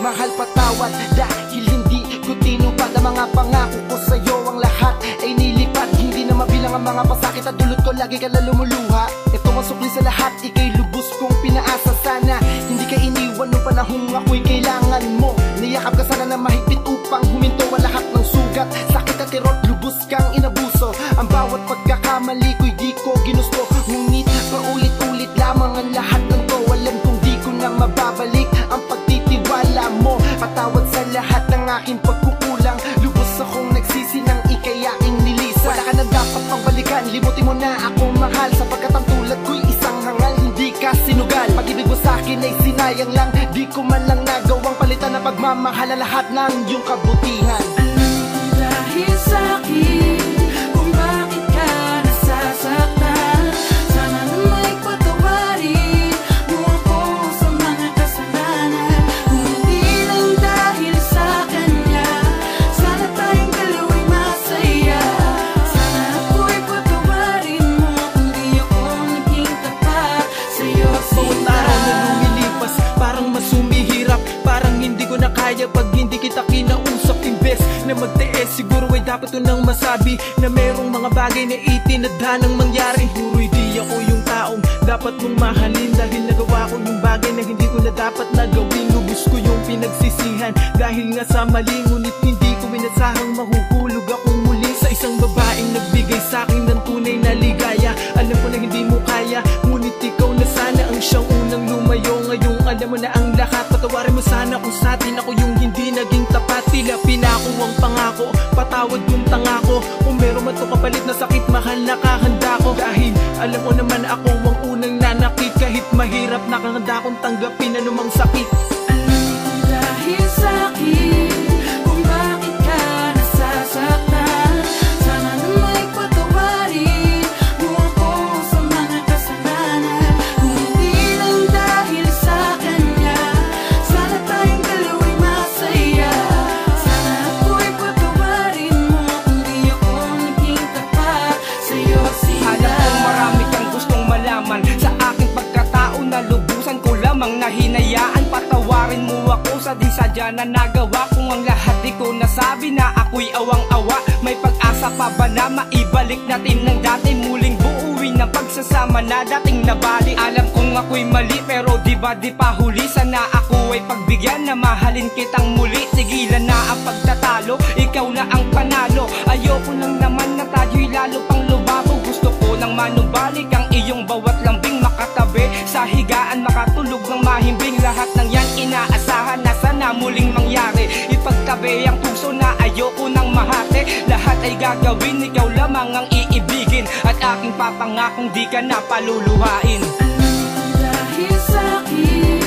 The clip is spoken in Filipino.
Mahal patawad dahil hindi ko tinupad ang mga pangako ko sa'yo. Ang lahat ay nilipad, hindi na mabilang ang mga pasakit at dulot ko, lagi ka na lumuluha. Ito ang sukli sa lahat, ika'y lubos kong pinaasa. Sana hindi ka iniwan nung panahong ako'y kailangan mo. Niyakap ka sana na mahigpit upang huminto ang lahat ng sugat, sakit at tirot, lubos kang inabuso. Ang bawat pagkakamali ko'y di ko ginusto, ngunit paulit-ulit lamang ang lahat ng to. Alam kong di ko na mababalik ang pagtitiwala mo. Patawad sa lahat ng aking pagkukulang, lubos akong nagsisi ng ika'y aking nilisan. Wala ka na dapat pambalikan, limutin mo na ako mahal, sapagkat ang tulad ko'y isang hangal, hindi ka sinugal. Pag-ibig mo sa'kin ay sinayang lang, di ko man lang nagawang palitan na pagmamahal ang lahat ng iyong kabutihan. Dahil sa'kin kung bakit ka nasasaktan, sana may patawarin mo ako sa mga kasalanan. Kung hindi lang dahil sa kanya, sana tayong dalawa'y masaya. Sana ako'y patawarin mo kung di ako naging tapat sa'yo. Bawat araw na lumilipas, parang mas humihirap, parang hindi ko na kaya pag hindi kita kinausap. Imbes na magtiis, siguro ay dapat ko nang masabi na merong mga bagay na itinadhanang mangyari. Siguro di ako yung taong dapat mong mahalin, dahil nagawa ko yung bagay na hindi ko na dapat nagawin. Lubos ko yung pinagsisihan dahil nga sa mali, ngunit hindi ko inasahang mahuhulog akong muli sa isang babaeng nagbigay sa'kin ng tunay na ligaya. Alam ko na hindi mo kaya, ngunit ikaw na sana ang siyang unang lumayo. Ngayong alam mo na ang lahat, patawarin mo sana kung sa'tin ako yung hindi naging tapat. Tila pinako ang pangako, patawad kung tanga ko. Kung meron man to kapalit na sakit, mahal nakahanda ko. Dahil alam ko naman ako ang unang nanakit, kahit mahirap nakahanda kong tanggapin anumang sakit. Dahil sa'kin kung bakit ka nasasaktan, sana may patawarin mo ako sa mga kasalanan. Kung hindi lang dahil sa kanya, sana tayong dalawa'y masaya. Sana ako'y patawarin mo kung di ako naging tapat sa'yo. Alam kong marami kang gustong malaman sa aking pagkatao, na lubusan ko lamang na hinayaan. Patawarin mo ako sa di sadya na nagawa kong ang lahat di ko nasabi, na ako'y awang-awa. May pag-asa pa ba na maibalik natin ng dati, muling buuin ng pagsasama na dating nabali? Alam kong ako'y mali, pero di ba di pa huli? Sana ako ay pagbigyan na mahalin kitang muli. Sigilan na ang pagtatalo, ikaw na ang panalo. Ayoko lang naman na tayo'y lalo pang lubabo. Gusto ko nang manumbalik ang iyong bawat lambing, makatabi sa higaan, makatulog ng mahimbing. Lahat ng yan inaasahan na sana muling mangyari. Ipagtabi ang puso na ayoko nang mahati. Lahat ay gagawin, ikaw lamang ang iibigin, at aking papangakong di ka na paluluhain. Dahil sa'kin